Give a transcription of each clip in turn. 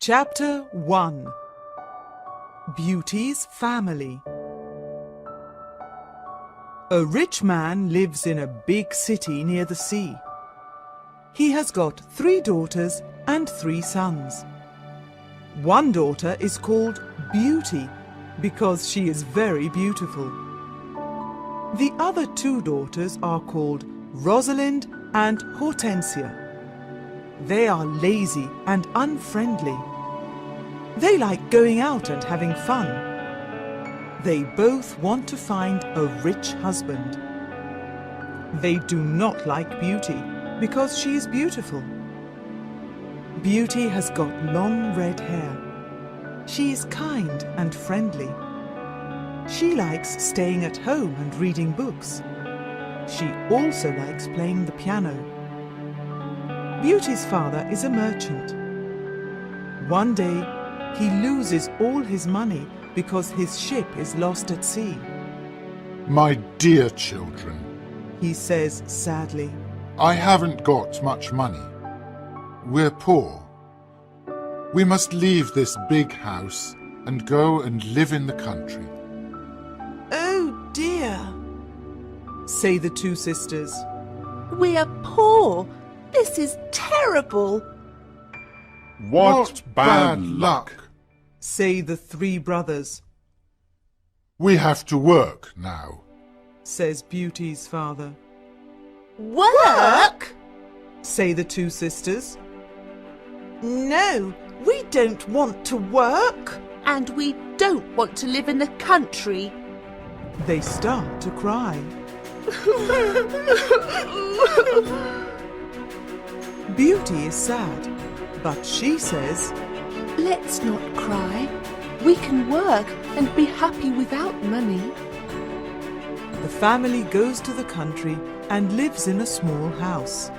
Chapter 1. Beauty's Family. A rich man lives in a big city near the sea. He has got 3 daughters and 3 sons. One daughter is called Beauty because she is very beautiful. The other 2 daughters are called Rosalind and Hortensia. They are lazy and unfriendly. They like going out and having fun. They both want to find a rich husband. They do not like Beauty because she is beautiful. Beauty has got long red hair. She is kind and friendly. She likes staying at home and reading books. She also likes playing the piano. Beauty's father is a merchant. One day, he loses all his money because his ship is lost at sea. My dear children, He says sadly, I haven't got much money. We're poor. We must leave this big house and go and live in the country. "Oh dear," say the 2 sisters. We are poor. This is terrible. What bad luck! Say the 3 brothers. We have to work now. Says Beauty's father. Work? Say the 2 sisters. No, we don't want to work. And we don't want to live in the country. They start to cry. Beauty is sad, but she says, Let's not cry. We can work and be happy without money. the family goes to the country and lives in a small house.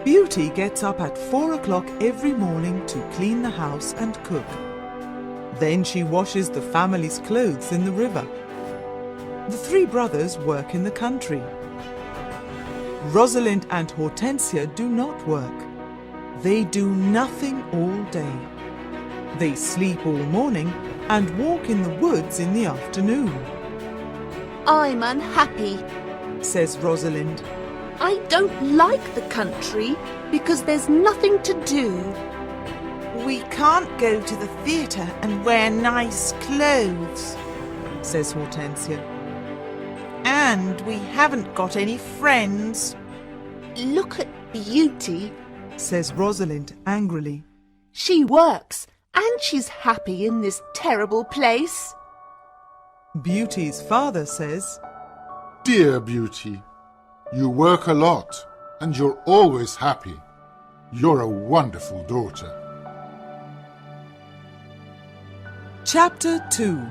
Beauty gets up at 4 o'clock every morning to clean the house and cook. Then she washes the family's clothes in the river. The 3 brothers work in the country. Rosalind and Hortensia do not work. They do nothing all day. They sleep all morning and walk in the woods in the afternoon. I'm unhappy. Says Rosalind. I don't like the country because there's nothing to do. We can't go to the theatre and wear nice clothes, Says Hortensia. and we haven't got any friends. Look at Beauty. Says Rosalind angrily. She works and she's happy in this terrible place. Beauty's father says, Dear Beauty, you work a lot and you're always happy. You're a wonderful daughter. Chapter 2.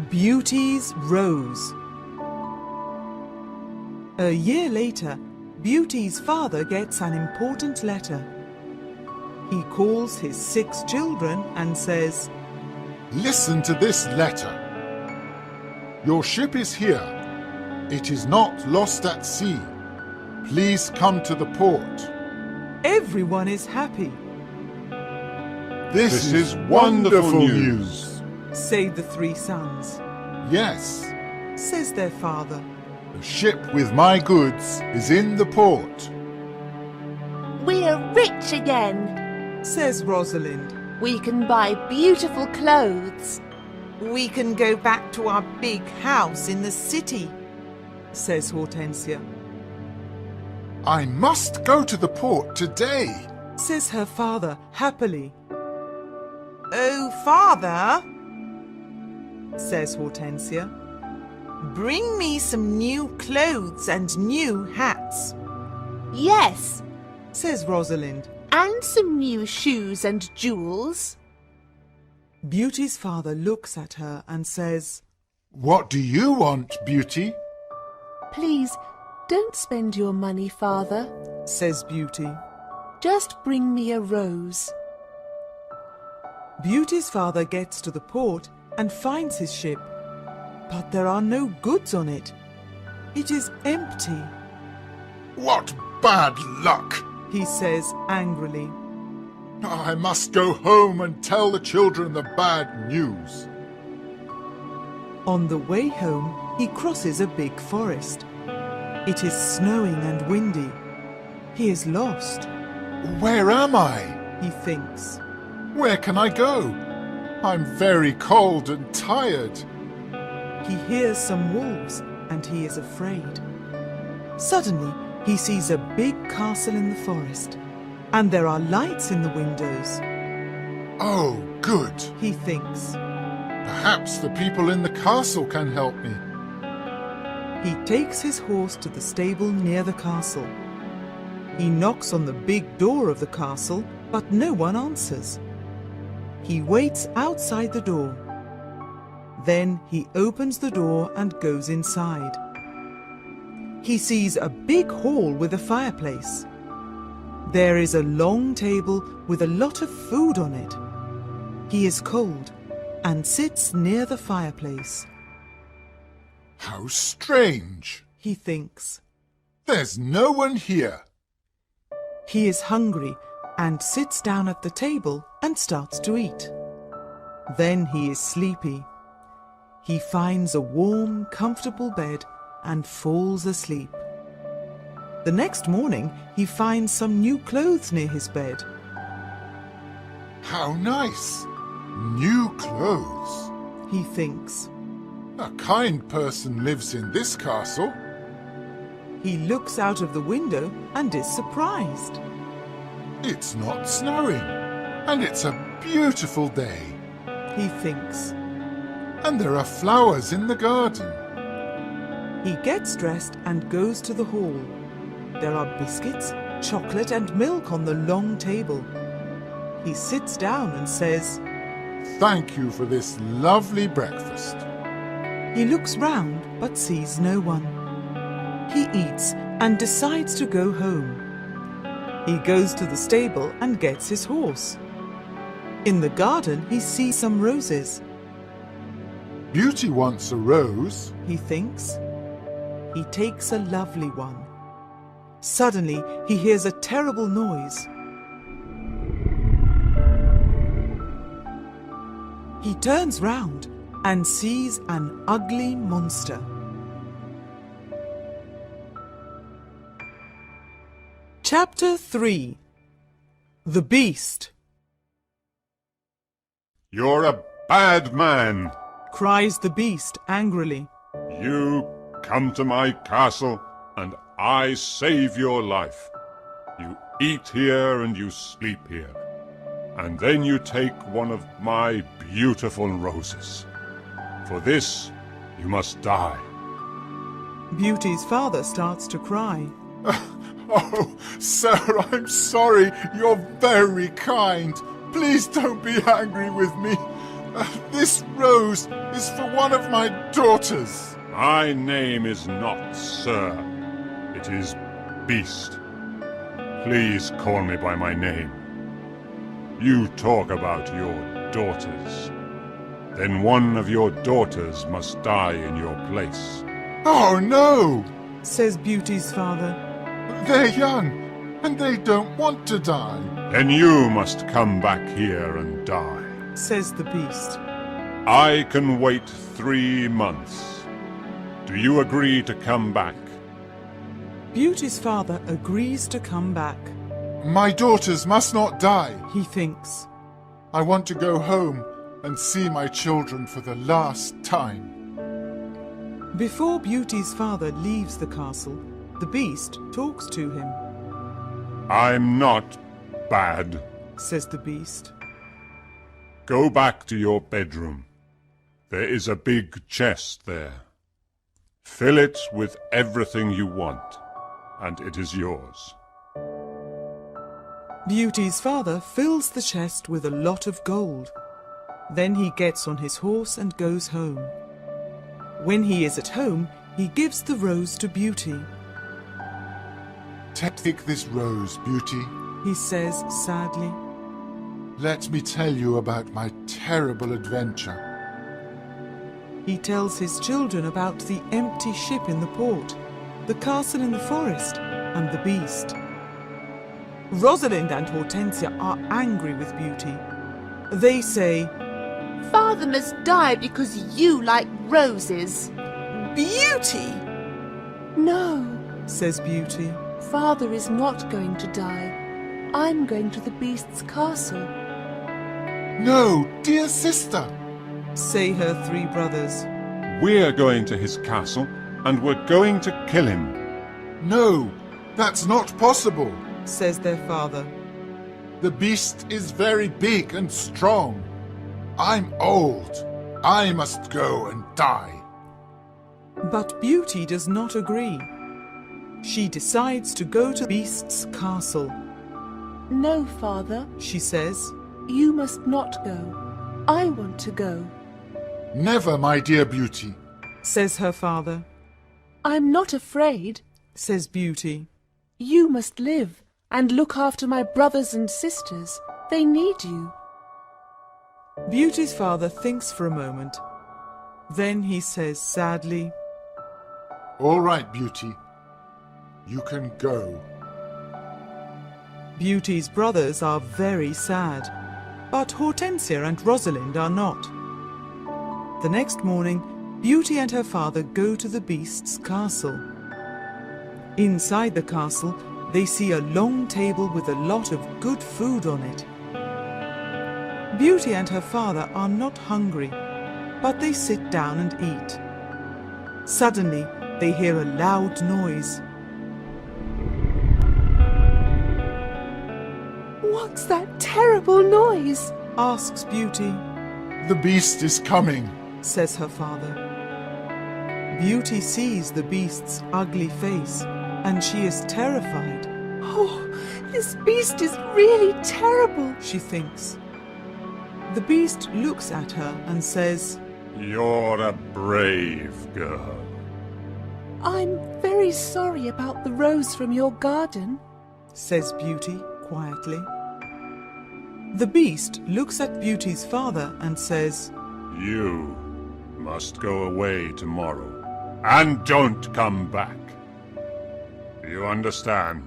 Beauty's Rose. A year later, Beauty's father gets an important letter. He calls his 6 children and says, Listen to this letter. Your ship is here. It is not lost at sea. Please come to the port. Everyone is happy, This is wonderful news. say the 3 sons. Yes, Says their father. the ship with my goods is in the port. We're rich again. Says Rosalind. We can buy beautiful clothes. We can go back to our big house in the city. Says Hortensia. I must go to the port today. Says her father happily. Oh, Father, Says Hortensia. bring me some new clothes and new hats. Yes, Says Rosalind. and some new shoes and jewels. Beauty's father looks at her and says, What do you want, Beauty? Please, don't spend your money, Father. Says Beauty. Just bring me a rose. Beauty's father gets to the port and finds his ship, but there are no goods on it. It is empty. What bad luck! he says angrily. I must go home and tell the children the bad news. On the way home, he crosses a big forest. It is snowing and windy. He is lost, Where am I? he thinks. Where can I go? I'm very cold and tired. He hears some wolves and he is afraid. Suddenly, he sees a big castle in the forest, and there are lights in the windows. Oh, good. He thinks. Perhaps the people in the castle can help me. He takes his horse to the stable near the castle. He knocks on the big door of the castle, but no one answers. He waits outside the door. Then he opens the door and goes inside. He sees a big hall with a fireplace. There is a long table with a lot of food on it. He is cold and sits near the fireplace. How strange. He thinks. There's no one here. He is hungry and sits down at the table and starts to eat. Then he is sleepy. He finds a warm, comfortable bed and falls asleep. The next morning, he finds some new clothes near his bed. How nice. New clothes. He thinks. A kind person lives in this castle. He looks out of the window and is surprised. It's not snowing, and it's a beautiful day. He thinks. And there are flowers in the garden. He gets dressed and goes to the hall. There are biscuits, chocolate and milk on the long table. He sits down and says, Thank you for this lovely breakfast. He looks round but sees no one. He eats and decides to go home. He goes to the stable and gets his horse. In the garden he sees some roses. Beauty wants a rose. He thinks. He takes a lovely one. Suddenly he hears a terrible noise. He turns round and sees an ugly monster. Chapter 3. The Beast. You're a bad man. Cries the beast angrily. You come to my castle and I save your life. You eat here and you sleep here. And then you take one of my beautiful roses. For this, you must die. Beauty's father starts to cry. Oh, sir, I'm sorry. You're very kind. Please don't be angry with me. This rose is for one of my daughters. My name is not Sir. It is Beast. Please call me by my name. You talk about your daughters. Then one of your daughters must die in your place. Oh, no! Says Beauty's father. They're young, and they don't want to die. Then you must come back here and die. Says the beast. I can wait 3 months. Do you agree to come back? Beauty's father agrees to come back. My daughters must not die. He thinks. I want to go home and see my children for the last time. Before Beauty's father leaves the castle, the beast talks to him. I'm not bad. Says the beast. Go back to your bedroom. There is a big chest there. Fill it with everything you want, and it is yours. Beauty's father fills the chest with a lot of gold. Then he gets on his horse and goes home. When he is at home, he gives the rose to Beauty. Take this rose, Beauty. He says sadly. Let me tell you about my terrible adventure. He tells his children about the empty ship in the port, the castle in the forest, and the beast. Rosalind and Hortensia are angry with Beauty. They say, Father must die because you like roses. Beauty! No, says Beauty. Father is not going to die. I'm going to the beast's castle. No, dear sister. Say her three brothers. We're going to his castle, and we're going to kill him. No, that's not possible. Says their father. The beast is very big and strong. I'm old. I must go and die. But Beauty does not agree. She decides to go to the beast's castle. No, Father, She says, you must not go. I want to go. Never, my dear Beauty. says her father, I'm not afraid. says Beauty. You must live and look after my brothers and sisters. They need you. Beauty's father thinks for a moment. Then he says sadly, All right, Beauty. You can go. Beauty's brothers are very sad, but Hortensia and Rosalind are not. The next morning, Beauty and her father go to the beast's castle. Inside the castle, they see a long table with a lot of good food on it. Beauty and her father are not hungry, but they sit down and eat. Suddenly, they hear a loud noise. What's that terrible noise? Asks Beauty, The beast is coming. says her father. Beauty sees the beast's ugly face, and she is terrified, Oh, this beast is really terrible. she thinks. The beast looks at her and says, You're a brave girl. I'm very sorry about the rose from your garden. says Beauty quietly. The beast looks at Beauty's father and says, You must go away tomorrow, and don't come back. Do you understand?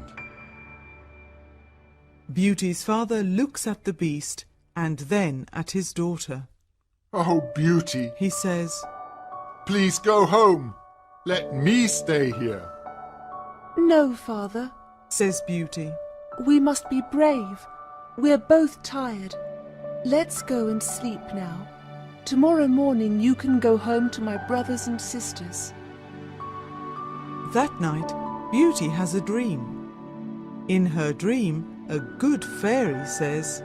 Beauty's father looks at the beast and then at his daughter. Oh, Beauty, He says, please go home. Let me stay here. No, Father. says Beauty. We must be brave. We're both tired. Let's go and sleep now. Tomorrow morning you can go home to my brothers and sisters. That night, Beauty has a dream. In her dream, a good fairy says,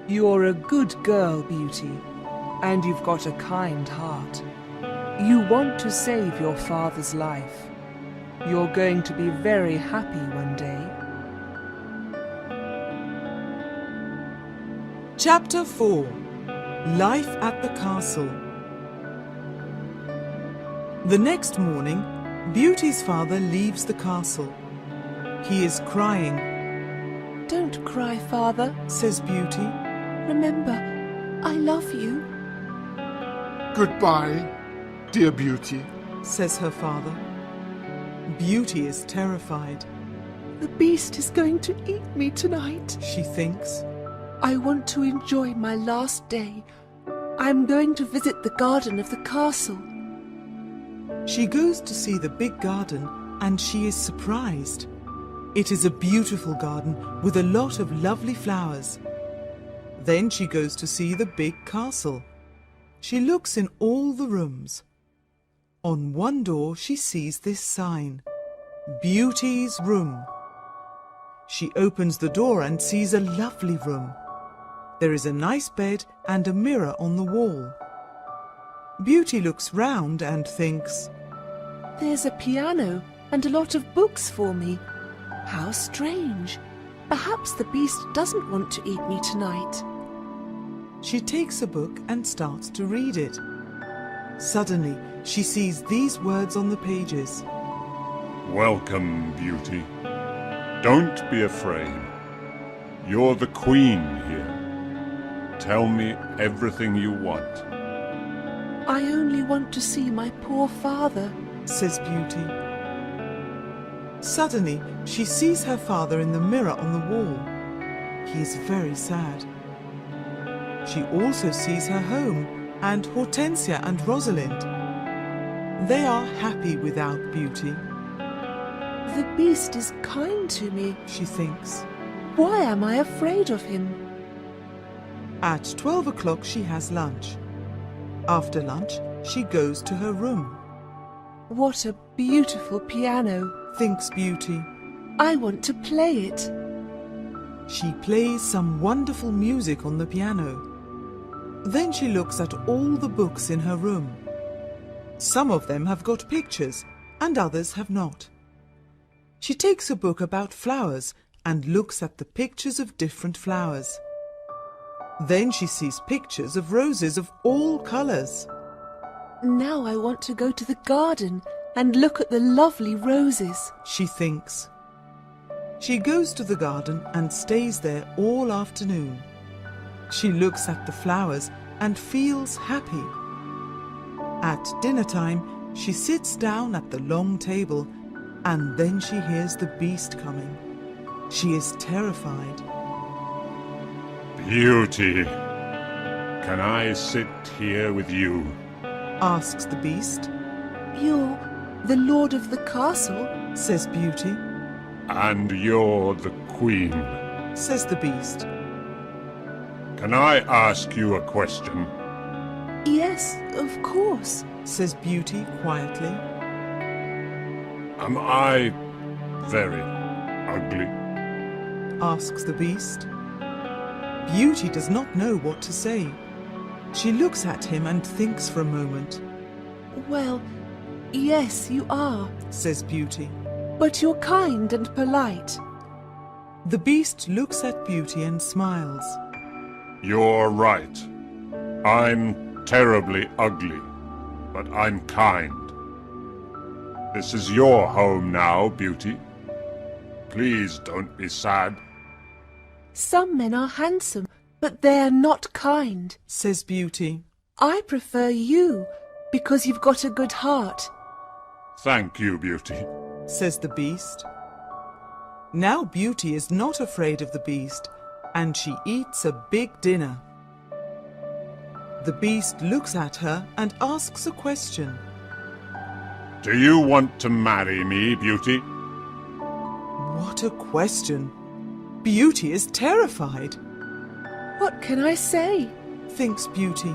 You're a good girl, Beauty, and you've got a kind heart. You want to save your father's life. You're going to be very happy one day. Chapter 4. Life at the Castle. The next morning, Beauty's father leaves the castle. He is crying, Don't cry, Father. says Beauty. Remember, I love you. Goodbye, dear Beauty. says her father. Beauty is terrified, The beast is going to eat me tonight. she thinks. I want to enjoy my last day. I'm going to visit the garden of the castle. She goes to see the big garden and she is surprised. It is a beautiful garden with a lot of lovely flowers. Then she goes to see the big castle. She looks in all the rooms. On one door she sees this sign, Beauty's Room. She opens the door and sees a lovely room. There is a nice bed and a mirror on the wall. Beauty looks round and thinks, There's a piano and a lot of books for me. How strange. Perhaps the beast doesn't want to eat me tonight. She takes a book and starts to read it. Suddenly, she sees these words on the pages. Welcome, Beauty. Don't be afraid. You're the queen here. Tell me everything you want. I only want to see my poor father. Says Beauty. Suddenly, she sees her father in the mirror on the wall. He is very sad. She also sees her home and Hortensia and Rosalind. They are happy without Beauty. The beast is kind to me. She thinks. Why am I afraid of him? At 12 o'clock she has lunch. After lunch, she goes to her room. What a beautiful piano. Thinks Beauty. I want to play it. She plays some wonderful music on the piano. Then she looks at all the books in her room. Some of them have got pictures and others have not. She takes a book about flowers and looks at the pictures of different flowers. Then she sees pictures of roses of all colours. Now I want to go to the garden and look at the lovely roses. She thinks. She goes to the garden and stays there all afternoon. She looks at the flowers and feels happy. At dinner time, she sits down at the long table and then she hears the beast coming. She is terrified. Beauty, can I sit here with you? Asks the beast. You're the lord of the castle? Says Beauty. And you're the queen. Says the beast. Can I ask you a question? Yes, of course. Says Beauty quietly. Am I very ugly? Asks the beast. Beauty does not know what to say. She looks at him and thinks for a moment. Well, yes, you are. Says Beauty. But you're kind and polite. The beast looks at Beauty and smiles. You're right. I'm terribly ugly, but I'm kind. This is your home now, Beauty. Please don't be sad. Some men are handsome, but they're not kind. Says Beauty. I prefer you because you've got a good heart. Thank you, Beauty. Says the beast. Now Beauty is not afraid of the beast, and she eats a big dinner. The beast looks at her and asks a question. Do you want to marry me, Beauty? What a question! Beauty is terrified. What can I say? Thinks Beauty.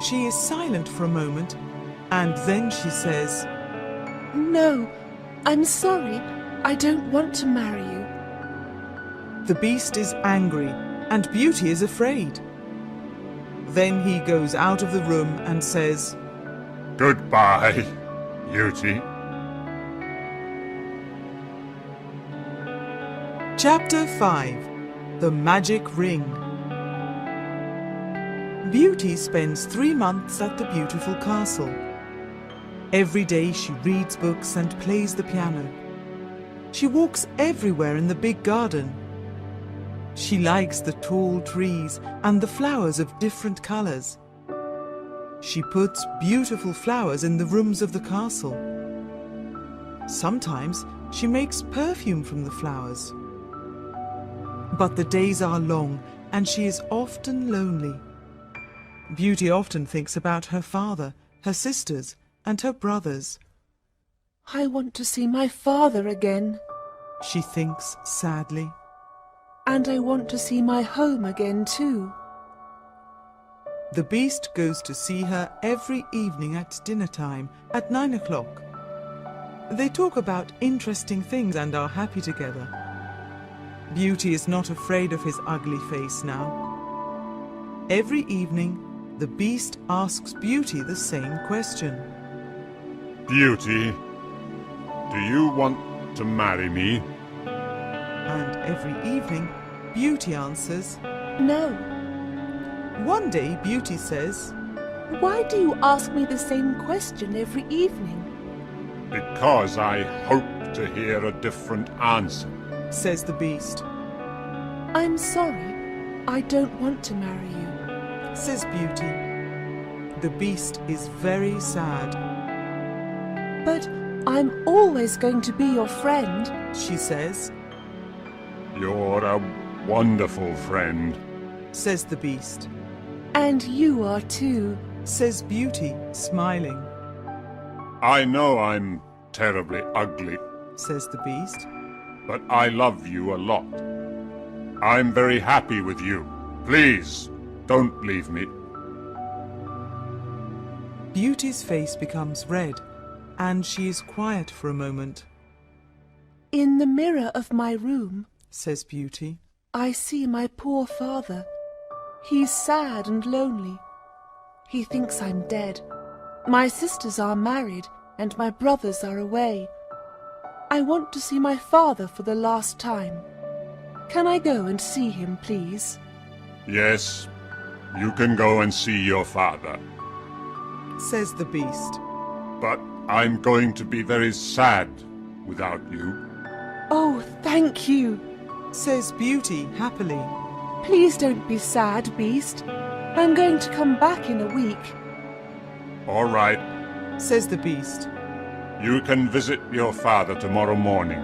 She is silent for a moment, and then she says, No, I'm sorry. I don't want to marry you. The beast is angry, and Beauty is afraid. Then he goes out of the room and says, Goodbye, Beauty. Chapter 5. The Magic Ring. Beauty spends 3 months at the beautiful castle. Every day she reads books and plays the piano. She walks everywhere in the big garden. She likes the tall trees and the flowers of different colors. She puts beautiful flowers in the rooms of the castle. Sometimes she makes perfume from the flowers. But the days are long and she is often lonely. Beauty often thinks about her father, her sisters, and her brothers. I want to see my father again. She thinks sadly. And I want to see my home again too. The beast goes to see her every evening at dinner time at 9 o'clock. They talk about interesting things and are happy together. Beauty is not afraid of his ugly face now. Every evening, the beast asks Beauty the same question. Beauty, do you want to marry me? And every evening, Beauty answers, No. One day Beauty says, Why do you ask me the same question every evening? Because I hope to hear a different answer. says the beast. I'm sorry. I don't want to marry you. Says Beauty. The beast is very sad. But I'm always going to be your friend. she says. You're a wonderful friend. Says the Beast. And you are too. Says Beauty, smiling. I know I'm terribly ugly, Says the Beast. but I love you a lot. I'm very happy with you. Please, don't leave me. Beauty's face becomes red, and she is quiet for a moment. In the mirror of my room, Says Beauty. I see my poor father. He's sad and lonely. He thinks I'm dead. My sisters are married, and my brothers are away. I want to see my father for the last time. Can I go and see him, please? Yes, you can go and see your father. Says the Beast. But I'm going to be very sad without you. Oh, thank you. Says Beauty happily. Please don't be sad, Beast. I'm going to come back in a week. All right, Says the Beast. you can visit your father tomorrow morning.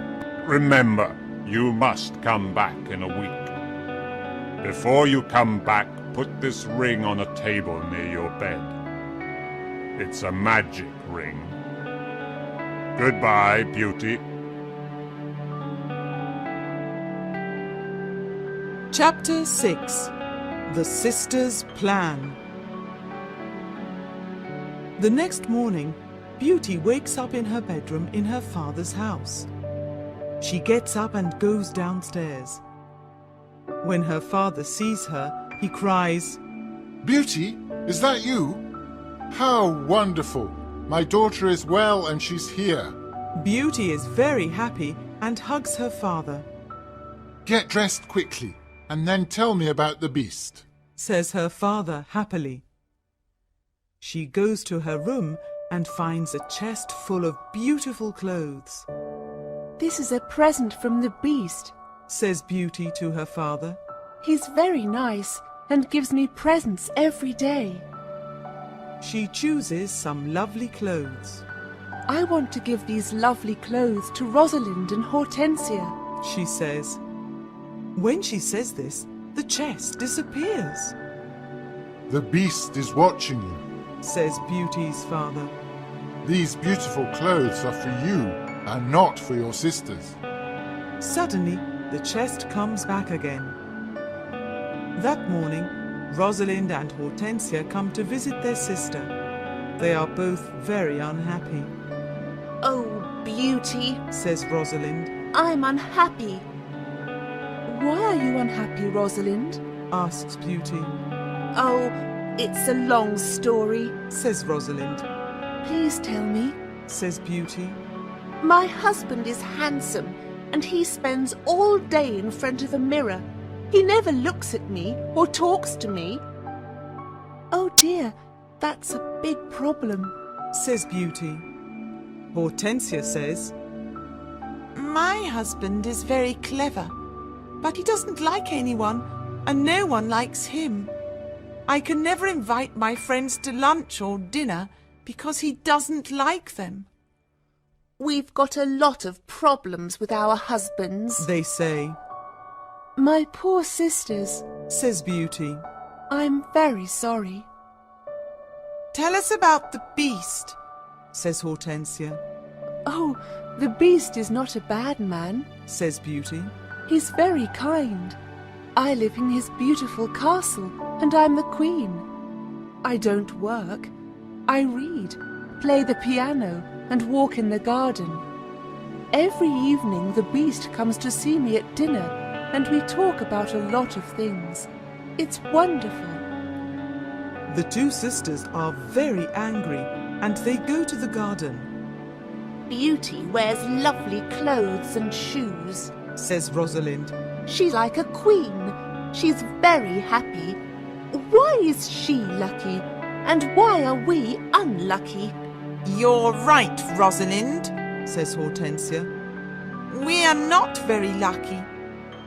Remember, you must come back in a week. Before you come back, put this ring on a table near your bed. It's a magic ring. Goodbye, Beauty. Chapter 6. The Sisters' Plan. The next morning, Beauty wakes up in her bedroom in her father's house. She gets up and goes downstairs. When her father sees her, he cries, Beauty, is that you? How wonderful! My daughter is well and she's here. Beauty is very happy and hugs her father. Get dressed quickly and then tell me about the Beast. Says her father happily. She goes to her room and finds a chest full of beautiful clothes. This is a present from the Beast. Says Beauty to her father. He's very nice and gives me presents every day. She chooses some lovely clothes. I want to give these lovely clothes to Rosalind and Hortensia. She says. When she says this, the chest disappears. The Beast is watching you. Says Beauty's father. These beautiful clothes are for you and not for your sisters. Suddenly, the chest comes back again. That morning, Rosalind and Hortensia come to visit their sister. They are both very unhappy. Oh, Beauty, Says Rosalind. I'm unhappy. Why are you unhappy, Rosalind? Asks Beauty. Oh, it's a long story. Says Rosalind. Please tell me. Says Beauty. My husband is handsome, and he spends all day in front of a mirror. He never looks at me or talks to me. Oh dear, that's a big problem. Says Beauty. Hortensia says. My husband is very clever, but he doesn't like anyone, and no one likes him. I can never invite my friends to lunch or dinner because he doesn't like them. We've got a lot of problems with our husbands. They say. My poor sisters. Says Beauty. I'm very sorry. Tell us about the Beast. Says Hortensia. Oh, the Beast is not a bad man. Says Beauty. He's very kind. I live in his beautiful castle, and I'm the queen. I don't work. I read, play the piano, and walk in the garden. Every evening the Beast comes to see me at dinner, and we talk about a lot of things. It's wonderful. The two sisters are very angry, and they go to the garden. Beauty wears lovely clothes and shoes. Says Rosalind. She's like a queen. She's very happy. Why is she lucky? And why are we unlucky? You're right, Rosalind. Says Hortensia. We are not very lucky,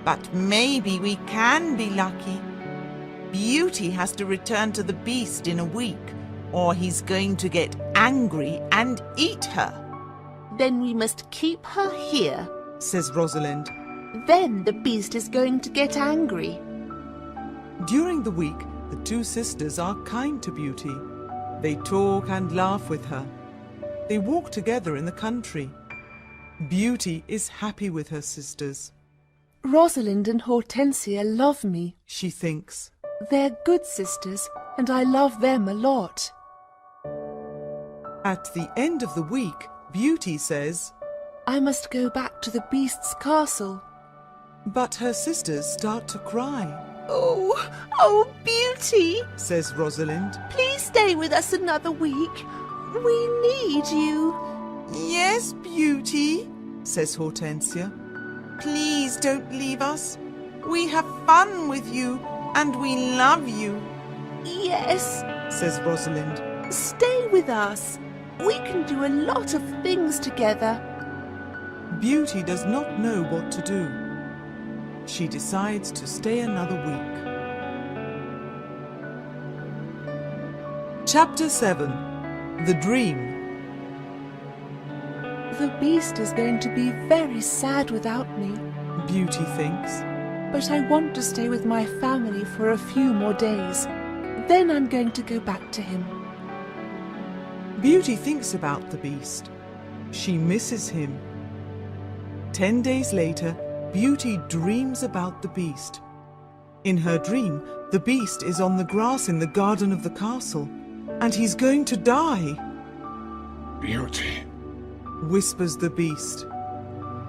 but maybe we can be lucky. Beauty has to return to the Beast in a week, or he's going to get angry and eat her. Then we must keep her here. says Rosalind. Then the beast is going to get angry. During the week, the two sisters are kind to Beauty. They talk and laugh with her. They walk together in the country. Beauty is happy with her sisters. Rosalind and Hortensia love me. She thinks. They're good sisters, and I love them a lot. At the end of the week, Beauty says, I must go back to the beast's castle. but her sisters start to cry, Oh, Beauty! says Rosalind. Please stay with us another week. We need you. Yes, Beauty. Says Hortensia. Please don't leave us. We have fun with you and we love you. Yes, Says Rosalind. stay with us. We can do a lot of things together. Beauty does not know what to do. She decides to stay another week. Chapter 7. The Dream. The beast is going to be very sad without me, Beauty thinks. but I want to stay with my family for a few more days. Then I'm going to go back to him. Beauty thinks about the beast. She misses him. 10 days later, Beauty dreams about the beast. In her dream, the beast is on the grass in the garden of the castle, and he's going to die, Beauty, whispers the beast.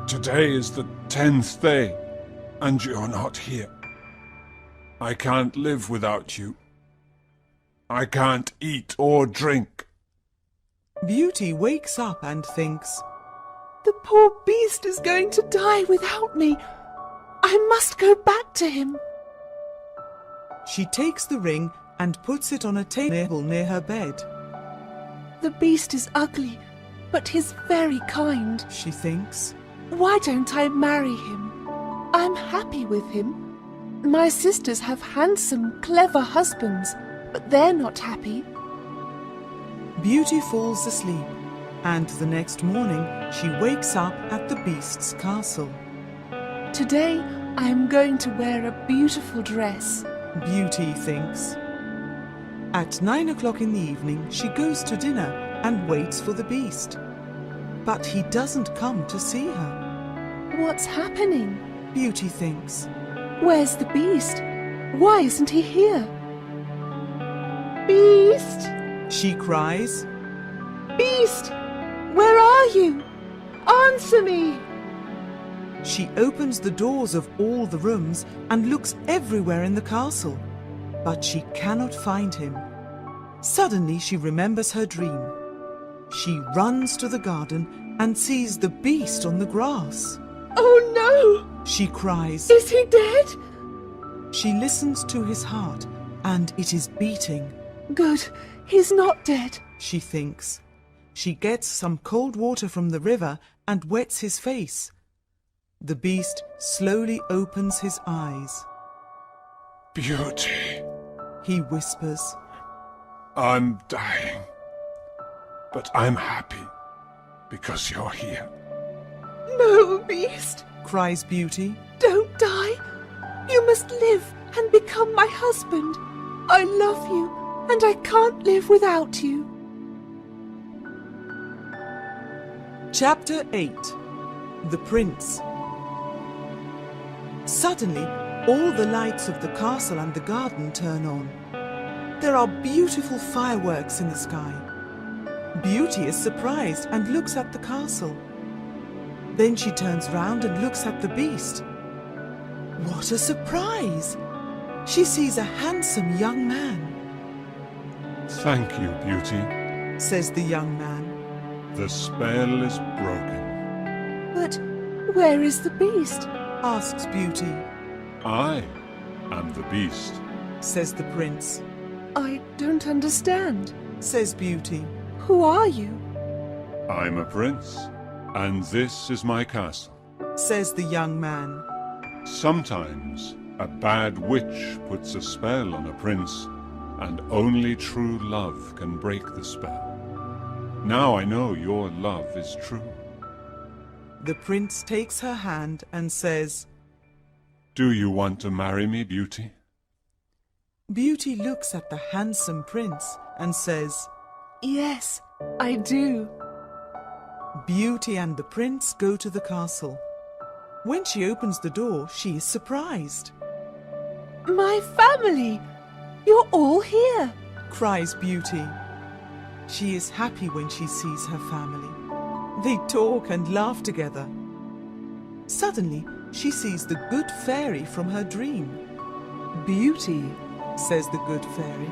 Today is the 10th day, and you're not here. I can't live without you. I can't eat or drink. Beauty wakes up and thinks, The poor beast is going to die without me. I must go back to him. she takes the ring and puts it on a table near her bed. The beast is ugly, but he's very kind. She thinks. Why don't I marry him? I'm happy with him. My sisters have handsome, clever husbands, but they're not happy. Beauty falls asleep, and the next morning she wakes up at the beast's castle. Today, I am going to wear a beautiful dress. Beauty thinks. At 9 o'clock in the evening, she goes to dinner and waits for the beast. But he doesn't come to see her. What's happening? Beauty thinks. Where's the beast? Why isn't he here? Beast! She cries. Beast! Where are you? Answer me! She opens the doors of all the rooms and looks everywhere in the castle, but she cannot find him. Suddenly she remembers her dream. She runs to the garden and sees the beast on the grass. Oh no! She cries. Is he dead? She listens to his heart, and it is beating. Good, he's not dead. She thinks. She gets some cold water from the river and wets his face. The beast slowly opens his eyes. Beauty, He whispers. I'm dying. But I'm happy because you're here. No, Beast, Cries Beauty. don't die. You must live and become my husband. I love you, and I can't live without you. Chapter 8. The Prince. Suddenly, all the lights of the castle and the garden turn on. There are beautiful fireworks in the sky. Beauty is surprised and looks at the castle. Then she turns round and looks at the beast. What a surprise! She sees a handsome young man. Thank you, Beauty. Says the young man. The spell is broken. But where is the beast? Asks Beauty. I am the beast. Says the prince. I don't understand. Says Beauty. Who are you? I'm a prince, and this is my castle. Says the young man. Sometimes a bad witch puts a spell on a prince, and only true love can break the spell. Now I know your love is true. The prince takes her hand and says, Do you want to marry me, Beauty? Beauty looks at the handsome prince and says, Yes, I do. Beauty and the prince go to the castle. When she opens the door, she is surprised. My family! You're all here! Cries Beauty. She is happy when she sees her family. They talk and laugh together. Suddenly, she sees the good fairy from her dream. Beauty, Says the good fairy.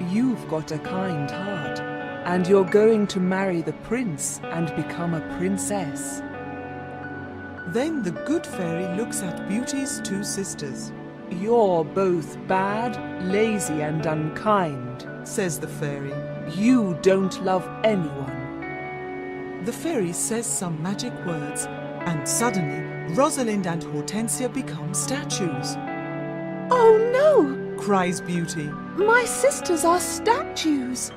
you've got a kind heart, and you're going to marry the prince and become a princess. Then the good fairy looks at Beauty's two sisters. You're both bad, lazy, and unkind. Says the fairy. You don't love anyone. The fairy says some magic words, and suddenly Rosalind and Hortensia become statues. Oh no! Cries Beauty. My sisters are statues!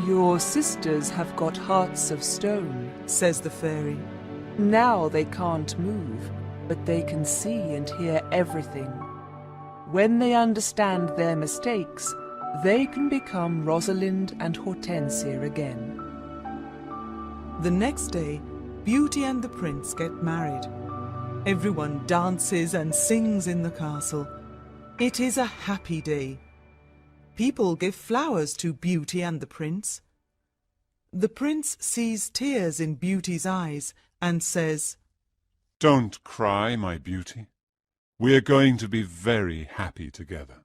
Your sisters have got hearts of stone. Says the fairy. Now they can't move, but they can see and hear everything. When they understand their mistakes, they can become Rosalind and Hortensia again. The next day, Beauty and the prince get married. Everyone dances and sings in the castle. It is a happy day. People give flowers to Beauty and the prince. The prince sees tears in Beauty's eyes and says, Don't cry, my beauty. We're going to be very happy together.